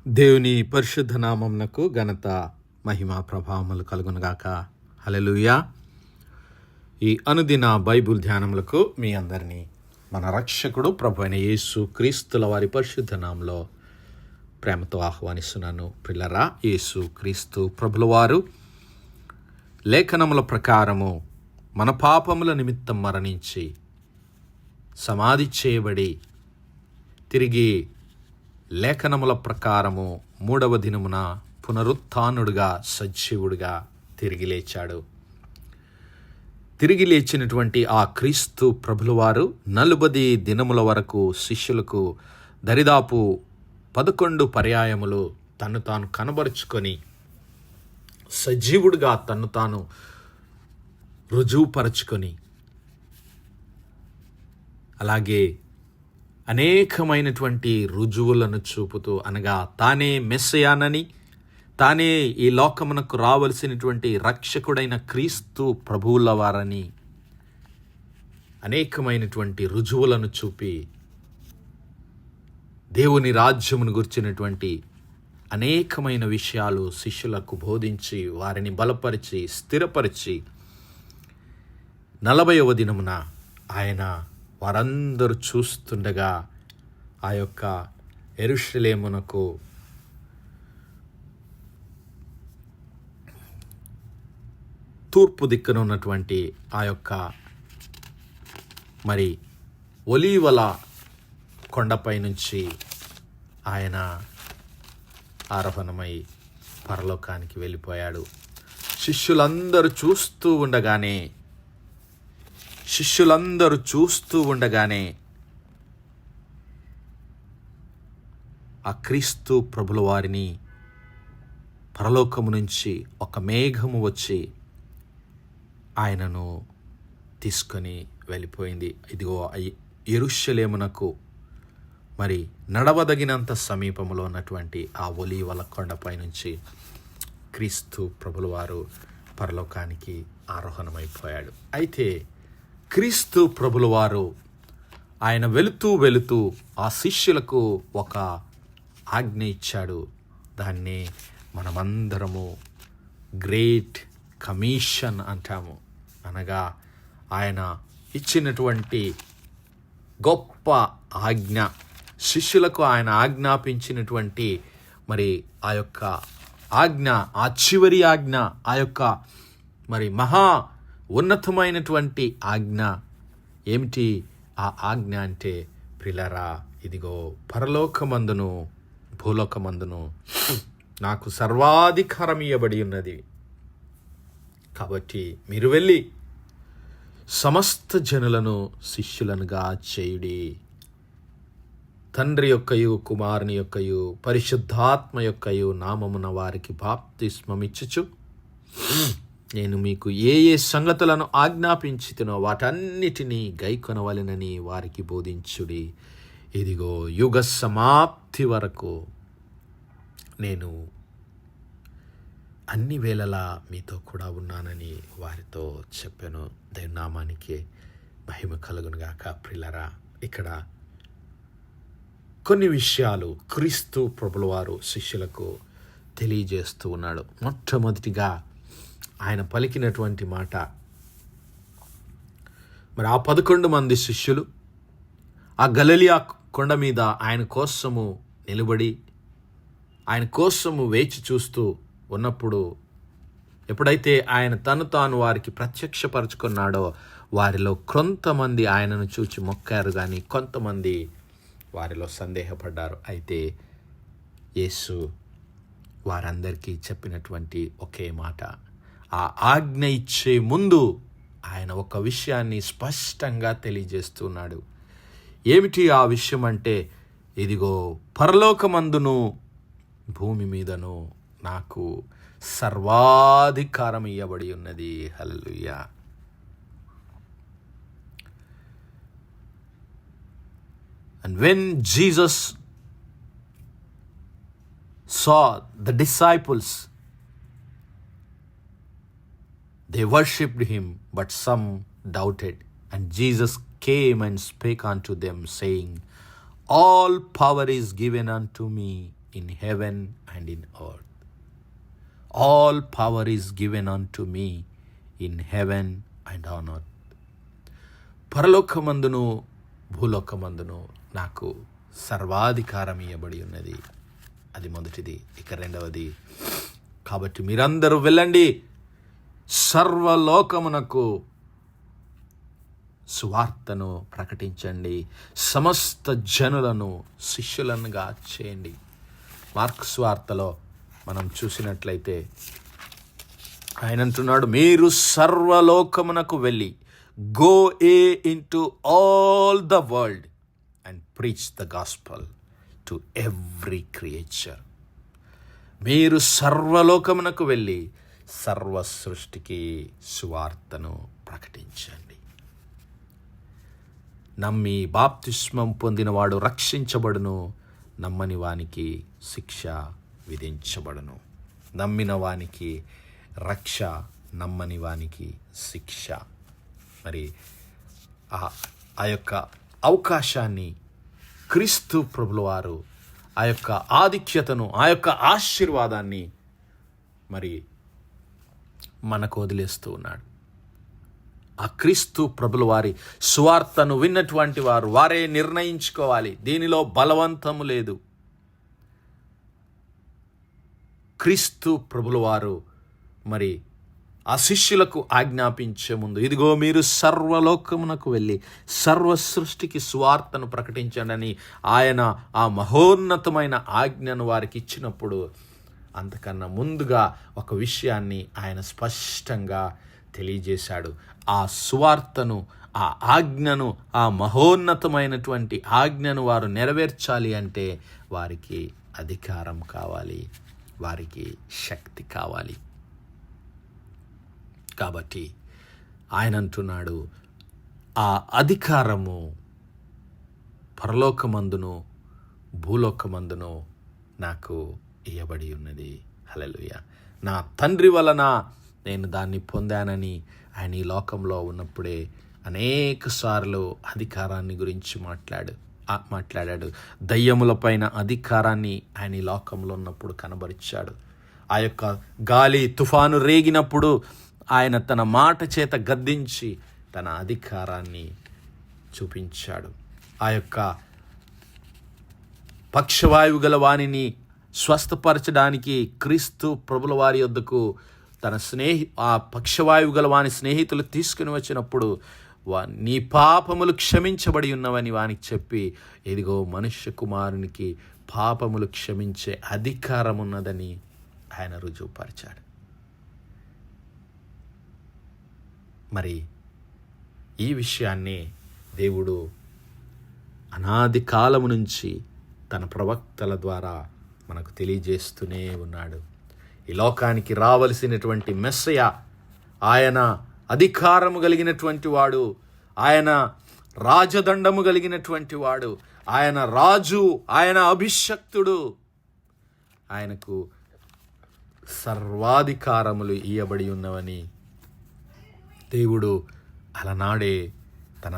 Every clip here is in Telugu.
దేవుని పరిశుద్ధ నామమునకు ఘనత మహిమ ప్రభావములు కలుగునుగాక. హల్లెలూయా. ఈ అనుదిన బైబిల్ ధ్యానములకు మీ అందరినీ మన రక్షకుడు ప్రభు అయిన యేసు క్రీస్తుల వారి పరిశుద్ధ నామములో ప్రేమతో ఆహ్వానిస్తున్నాను. పిల్లరా, యేసు క్రీస్తు ప్రభుల వారు లేఖనముల ప్రకారము మన పాపముల నిమిత్తం మరణించి సమాధి చేయబడి తిరిగి లేఖనముల ప్రకారము 3వ దినమున పునరుత్థానుడుగా సజీవుడిగా తిరిగి లేచాడు. తిరిగి లేచినటువంటి ఆ క్రీస్తు ప్రభుల వారు 40 దినముల వరకు శిష్యులకు దరిదాపు 11 పర్యాయములు తన్ను తాను కనబరుచుకొని సజీవుడిగా తన్ను తాను రుజువుపరచుకొని, అలాగే అనేకమైనటువంటి రుజువులను చూపుతూ, అనగా తానే మెస్సయానని, తానే ఈ లోకమునకు రావలసినటువంటి రక్షకుడైన క్రీస్తు ప్రభువుల వారని అనేకమైనటువంటి రుజువులను చూపి దేవుని రాజ్యమును గుర్చినటువంటి అనేకమైన విషయాలు శిష్యులకు బోధించి వారిని బలపరిచి స్థిరపరిచి 40వ దినమున ఆయన వారందరూ చూస్తుండగా ఆ యొక్క యెరూషలేమునకు తూర్పు దిక్కున ఉన్నటువంటి ఆ యొక్క ఒలీవల కొండపై నుంచి ఆయన ఆరోహణమై పరలోకానికి వెళ్ళిపోయాడు. శిష్యులందరూ చూస్తూ ఉండగానే ఆ క్రీస్తు ప్రభుల వారిని పరలోకము నుంచి ఒక మేఘము వచ్చి ఆయనను తీసుకొని వెళ్ళిపోయింది. ఇదిగో యెరూషలేమునకు నడవదగినంత సమీపంలో ఉన్నటువంటి ఆ ఒలీవల కొండపై నుంచి క్రీస్తు ప్రభుల వారు పరలోకానికి ఆరోహణమైపోయాడు. అయితే క్రీస్తు ప్రభుల వారు ఆయన వెళుతూ ఆ శిష్యులకు ఒక ఆజ్ఞ ఇచ్చాడు. దాన్ని మనమందరము గ్రేట్ కమిషన్ అంటాము. అనగా ఆయన ఇచ్చినటువంటి గొప్ప ఆజ్ఞ, శిష్యులకు ఆయన ఆజ్ఞాపించినటువంటి ఆ యొక్క ఆజ్ఞ, ఆ చివరి ఆజ్ఞ, ఆ యొక్క మహా ఉన్నతమైనటువంటి ఆజ్ఞ ఏమిటి? ఆ ఆజ్ఞ అంటే ప్రియులారా, ఇదిగో పరలోకమందును భూలోకమందును నాకు సర్వాధికారం ఇవ్వబడి ఉన్నది. కాబట్టి మీరు వెళ్ళి సమస్త జనులను శిష్యులనుగా చేయుడి. తండ్రి యొక్కయు కుమారుని యొక్కయు పరిశుద్ధాత్మ యొక్కయు నామమున వారికి బాప్తిస్మమిచ్చుచు నేను మీకు ఏ సంగతులను ఆజ్ఞాపించితినో వాటన్నిటినీ గైకొనవలెనని వారికి బోధించుడి. ఇదిగో యుగ సమాప్తి వరకు నేను అన్ని వేళలా మీతో కూడా ఉన్నానని వారితో చెప్పాను. దైవనామానికి మహిమ కలుగునుగాక. ప్రియులారా, ఇక్కడ కొన్ని విషయాలు క్రీస్తు ప్రభుల వారు శిష్యులకు తెలియజేస్తూ ఉన్నాడు. మొట్టమొదటిగా ఆయన పలికినటువంటి మాట, ఆ 11 మంది శిష్యులు ఆ గలిలయ కొండ మీద ఆయన కోసము నిలబడి ఆయన కోసము వేచి చూస్తూ ఉన్నప్పుడు, ఎప్పుడైతే ఆయన తను తాను వారికి ప్రత్యక్షపరుచుకున్నాడో వారిలో కొంతమంది ఆయనను చూచి మొక్కారు, కానీ కొంతమంది వారిలో సందేహపడ్డారు. అయితే యేసు వారందరికీ చెప్పినటువంటి ఒకే మాట, ఆ ఆజ్ఞ ఇచ్చే ముందు ఆయన ఒక విషయాన్ని స్పష్టంగా తెలియజేస్తున్నాడు. ఏమిటి ఆ విషయం అంటే, ఇదిగో పరలోకమందును భూమి మీదను నాకు సర్వాధికారం ఇవ్వబడి ఉన్నది. హల్లెలూయా. And when Jesus saw the disciples, they worshipped him, but some doubted. And Jesus came and spake unto them, saying, All power is given unto me in heaven and in earth. All power is given unto me in heaven and on earth. పరలోకమందును భూలోకమందును నాకు సర్వాధికారం ఇవ్వబడి ఉన్నది. అది మొదటిది. ఇక రెండవది, కాబట్టి మీరందరూ వెళ్ళండి, సర్వలోకమునకు సువార్తను ప్రకటించండి, సమస్త జనులను శిష్యులనుగా చేయండి. మార్కు సువార్తలో మనం చూసినట్లయితే ఆయన అంటున్నాడు, మీరు సర్వలోకమునకు వెళ్ళి, go into all the world and preach the gospel to every creature. మీరు సర్వలోకమునకు వెళ్ళి సర్వ సృష్టికి సువార్తను ప్రకటించండి. నమ్మి బాప్తిస్మం పొందినవాడు రక్షించబడును, నమ్మని వానికి శిక్ష విధించబడును. నమ్మిన వానికి రక్ష, నమ్మని వానికి శిక్ష. మరి ఆ యొక్క అవకాశాన్ని క్రీస్తు ప్రభుల వారు, ఆ యొక్క ఆధిక్యతను, ఆ యొక్క ఆశీర్వాదాన్ని మరి మనకు వదిలేస్తూ ఉన్నాడు. ఆ క్రీస్తు ప్రభుల వారి సువార్తను విన్నటువంటి వారు వారే నిర్ణయించుకోవాలి. దీనిలో బలవంతము లేదు. క్రీస్తు ప్రభుల వారు మరి ఆ శిష్యులకు ఆజ్ఞాపించే ముందు, ఇదిగో మీరు సర్వలోకమునకు వెళ్ళి సర్వ సృష్టికి సువార్తను ప్రకటించండి అని ఆయన ఆ మహోన్నతమైన ఆజ్ఞను వారికి ఇచ్చినప్పుడు, అంతకన్నా ముందుగా ఒక విషయాన్ని ఆయన స్పష్టంగా తెలియజేశాడు. ఆ సువార్తను, ఆ ఆజ్ఞను, ఆ మహోన్నతమైనటువంటి ఆజ్ఞను వారు నెరవేర్చాలి అంటే వారికి అధికారం కావాలి, వారికి శక్తి కావాలి. కాబట్టి ఆయన అంటున్నాడు, ఆ అధికారము పరలోకమందును భూలోకమందును నాకు ఇయ్యబడి ఉన్నది. హల్లెలూయా. నా తండ్రి వలన నేను దాన్ని పొందానని ఆయన ఈ లోకంలో ఉన్నప్పుడే అనేక సార్లు అధికారాన్ని గురించి మాట్లాడాడు. దయ్యములపైన అధికారాన్ని ఆయన ఈ లోకంలో ఉన్నప్పుడు కనబరిచాడు. ఆ యొక్క గాలి తుఫాను రేగినప్పుడు ఆయన తన మాట చేత గద్దించి తన అధికారాన్ని చూపించాడు. ఆ యొక్క పక్షవాయువు గల వానిని స్వస్థపరచడానికి క్రీస్తు ప్రభుల వారి యొద్దకు ఆ పక్షవాయువు గల వాని స్నేహితులు తీసుకుని వచ్చినప్పుడు, నీ పాపములు క్షమించబడి ఉన్నవని వానికి చెప్పి, ఇదిగో మనుష్య కుమారునికి పాపములు క్షమించే అధికారం ఉన్నదని ఆయన రుజువుపరిచాడు. మరి ఈ విషయాన్ని దేవుడు అనాది కాలము నుంచి తన ప్రవక్తల ద్వారా మనకు తెలియజేస్తూనే ఉన్నాడు. ఈ లోకానికి రావలసినటువంటి మెస్సయ, ఆయన అధికారము కలిగినటువంటి వాడు, ఆయన రాజదండము కలిగినటువంటి వాడు, ఆయన రాజు, ఆయన అభిషక్తుడు, ఆయనకు సర్వాధికారములు ఇయ్యబడి ఉన్నవని దేవుడు అలనాడే తన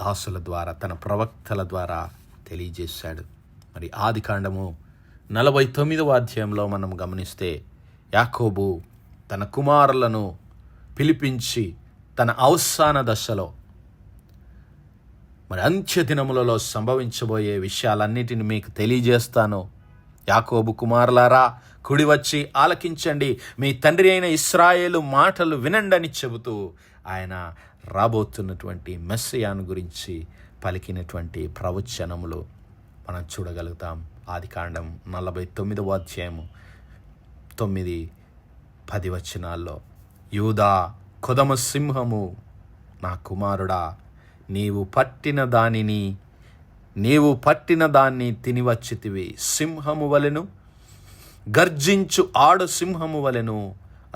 దాసుల ద్వారా, తన ప్రవక్తల ద్వారా తెలియజేశాడు. మరి ఆదికాండము 49వ అధ్యాయంలో మనం గమనిస్తే, యాకోబు తన కుమారులను పిలిపించి తన అవసాన దశలో మరి అంత్య దినములలో సంభవించబోయే విషయాలన్నిటిని మీకు తెలియజేస్తాను. యాకోబు కుమారులారా, కుడి వచ్చి ఆలకించండి, మీ తండ్రి అయిన ఇశ్రాయేలు మాటలు వినండి అని చెబుతూ ఆయన రాబోతున్నటువంటి మెస్సియాను గురించి పలికినటువంటి ప్రవచనములు మనం చూడగలుగుతాం. ఆదికాండం 49వ అధ్యాయము 9-10 వచనాల్లో, యూదా కొదమ సింహము, నా కుమారుడా, నీవు పట్టిన దాన్ని తినివచ్చితివి. సింహము వలెను, గర్జించు ఆడు సింహము వలెను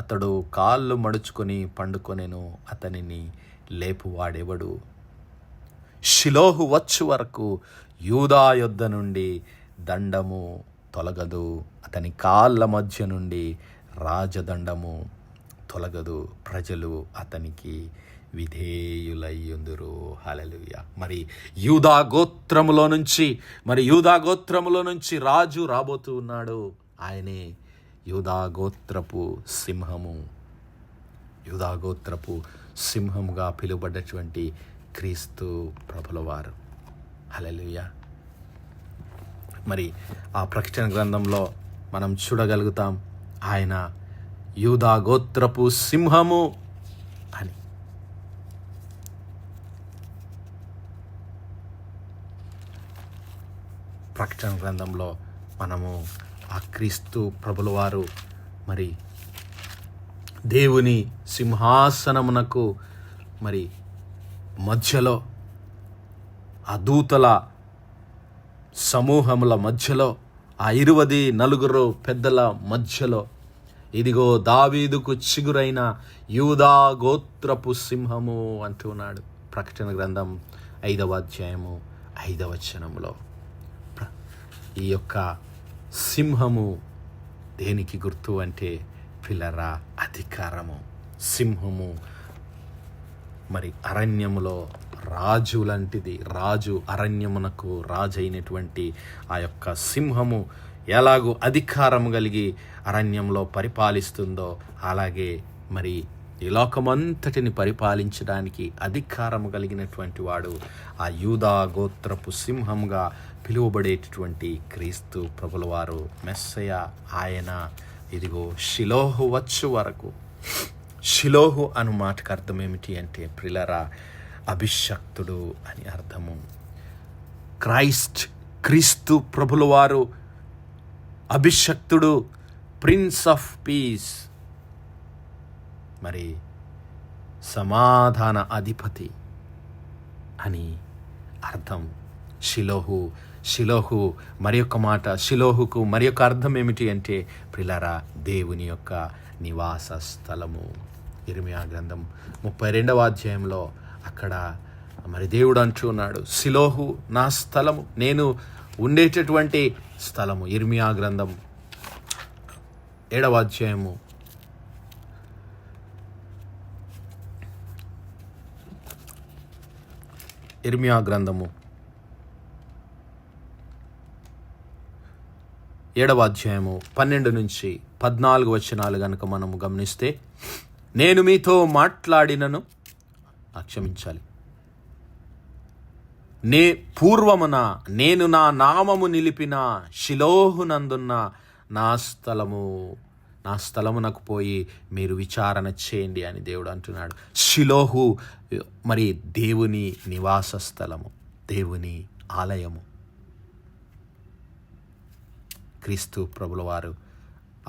అతడు కాళ్ళు మడుచుకొని పండుకొనెను, అతనిని లేపువాడెవడు? షిలోహు వచ్చు వరకు యూదా యొద్ద నుండి దండము తొలగదు, అతని కాళ్ళ మధ్య నుండి రాజదండము తొలగదు. ప్రజలు అతనికి విధేయులయ్యుందురు. హల్లెలూయా. మరి యూదా గోత్రములో నుంచి రాజు రాబోతూ ఉన్నాడు. ఆయనే యూదా గోత్రపు సింహముగా పిలువబడ్డటువంటి క్రీస్తు ప్రభుల వారు. హల్లెలూయా. మరి ఆ ప్రకటన గ్రంథంలో మనం చూడగలుగుతాం, ఆయన యూదా గోత్రపు సింహము అని. ప్రకటన గ్రంథంలో మనము ఆ క్రీస్తు ప్రభుల వారు మరి దేవుని సింహాసనమునకు మరి మధ్యలో, ఆ దూతల సమూహముల మధ్యలో, ఆ 24 పెద్దల మధ్యలో, ఇదిగో దావీదుకు చిగురైన యూదా గోత్రపు సింహము అంటున్నాడు. ప్రకటన గ్రంథం 5వ అధ్యాయము 5వ వచనములో ఈ యొక్క సింహము దేనికి గుర్తు అంటే పిల్లరా, అధికారము. సింహము మరి అరణ్యములో రాజు లాంటిది. రాజు అరణ్యమునకు రాజు అయినటువంటి ఆ యొక్క సింహము ఎలాగూ అధికారం కలిగి అరణ్యంలో పరిపాలిస్తుందో, అలాగే మరి ఈ లోకమంతటిని పరిపాలించడానికి అధికారం కలిగినటువంటి వాడు ఆ యూదా గోత్రపు సింహంగా పిలువబడేటటువంటి క్రీస్తు ప్రభుల వారు, మెస్సయ. ఆయన ఇదిగో షిలోహు వచ్చు వరకు. షిలోహు అను మాటకు అర్థం ఏమిటి అంటే ప్రిలరా, అభిషక్తుడు అని అర్థము. క్రీస్తు ప్రభుల వారు అభిషక్తుడు, ప్రిన్స్ ఆఫ్ పీస్, మరి సమాధాన అధిపతి అని అర్థం. షిలోహు మరి యొక్క మాట, షిలోహుకు మరి యొక్క అర్థం ఏమిటి అంటే ప్రిలరా, దేవుని యొక్క నివాస స్థలము. ఇర్మియా గ్రంథం 32వ అధ్యాయంలో అక్కడ మరి దేవుడు అంటూ ఉన్నాడు, షిలోహు నా స్థలము, నేను ఉండేటటువంటి స్థలము. ఇర్మియా గ్రంథం 7వ అధ్యాయము 7వ అధ్యాయము 12 నుంచి 14 వచనాలు గనుక మనము గమనిస్తే, నేను మీతో మాట్లాడినను, క్షమించాలి, పూర్వమున నేను నా నామము నిలిపిన షిలోహునందున్న నా స్థలమునకు పోయి మీరు విచారణ చేయండి అని దేవుడు అంటున్నాడు. షిలోహు మరి దేవుని నివాస స్థలము, దేవుని ఆలయము. క్రీస్తు ప్రభుల వారు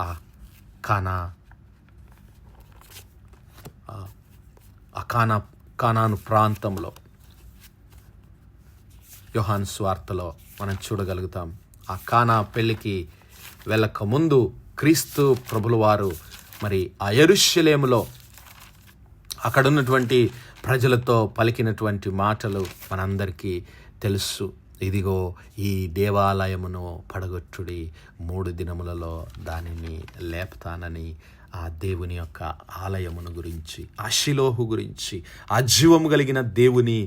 ఆ కానాను ప్రాంతంలో యోహాను సువార్తలో మనం చూడగలుగుతాం. ఆ కానా పెళ్ళికి వెళ్ళక ముందు క్రీస్తు ప్రభుల వారు మరి ఆ యెరూషలేములో అక్కడ ఉన్నటువంటి ప్రజలతో పలికినటువంటి మాటలు మనందరికీ తెలుసు. ఇదిగో ఈ దేవాలయమును పడగొట్టుడి, 3 దినములలో దానిని లేపుతానని ఆ దేవుని యొక్క ఆలయమును గురించి, ఆ షిలోహు గురించి, ఆ జీవము కలిగిన దేవుని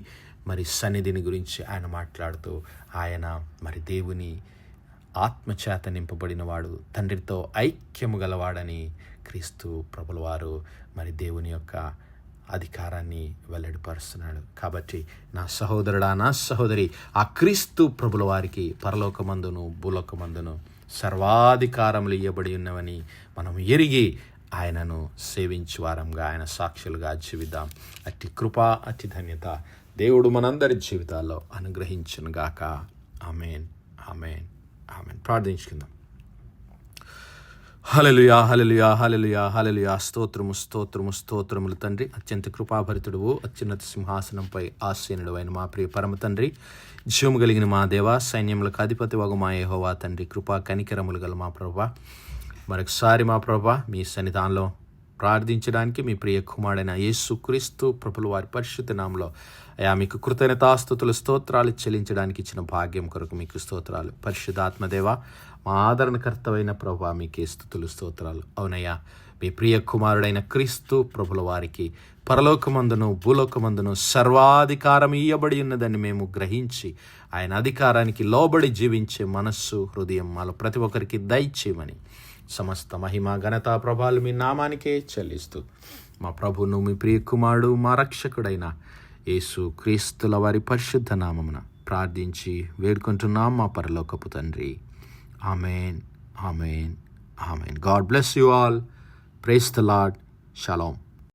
మరి సన్నిధిని గురించి ఆయన మాట్లాడుతూ, ఆయన మరి దేవుని ఆత్మచేత నింపబడినవాడు, తండ్రితో ఐక్యము గలవాడని క్రీస్తు ప్రభుల వారు మరి దేవుని యొక్క అధికారాన్ని వెల్లడిపరుస్తున్నాడు. కాబట్టి నా సహోదరుడా, నా సహోదరి, ఆ క్రీస్తు ప్రభుల వారికి పరలోకమందును భూలోకమందును సర్వాధికారములు ఇవ్వబడి ఉన్నవని మనం ఎరిగి ఆయనను సేవించు వారంగా, ఆయన సాక్షులుగా జీవిద్దాం. అట్టి కృప, అట్టి ధన్యత దేవుడు మనందరి జీవితాల్లో అనుగ్రహించునుగాక. ఆమేన్, ఆమేన్, ఆమేన్. ప్రార్థించుకుందాం. హల్లెలూయా, హల్లెలూయా, హల్లెలూయా, హల్లెలూయా. స్తోత్రము, స్తోత్రము, స్తోత్రములు తండ్రి. అత్యంత కృపాభరితుడువు, అత్యున్నత సింహాసనంపై ఆసీనుడు అయిన మా ప్రియ పరమ తండ్రి, జీవము కలిగిన మా దేవ, సైన్యములకు అధిపతి వగు మా యెహోవా తండ్రి, కృపా కనికరములు గల మా ప్రభువా, మరొకసారి మా ప్రభువా మీ సన్నిధానంలో ప్రార్థించడానికి మీ ప్రియ కుమారుడైన యేసుక్రీస్తు ప్రభుల వారి పరిశుద్ధ నామములో అయా మీకు కృతజ్ఞతాస్తుతులు, స్తోత్రాలు చెల్లించడానికి ఇచ్చిన భాగ్యం కొరకు మీకు స్తోత్రాలు. పరిశుద్ధాత్మదేవ, మా ఆదరణకర్తవైన ప్రభువా మీకే స్తుతులు, స్తోత్రాలు. అవునయ్యా, మీ ప్రియ కుమారుడైన క్రీస్తు ప్రభుల వారికి పరలోకమందును భూలోకమందును సర్వాధికారం ఇయ్యబడి ఉన్నదని మేము గ్రహించి ఆయన అధికారానికి లోబడి జీవించే మనస్సు, హృదయం మాలో ప్రతి ఒక్కరికి దయచేయమని సమస్త మహిమ ఘనత ప్రభావాలు మీ నామానికే చెల్లిస్తూ మా ప్రభువును మీ ప్రియ కుమారుడు మా రక్షకుడైన యేసు క్రీస్తుల వారి పరిశుద్ధ నామమున ప్రార్థించి వేడుకుంటున్నాం మా పరలోకపు తండ్రి. Amen, amen, amen. God bless you all. Praise the Lord. Shalom.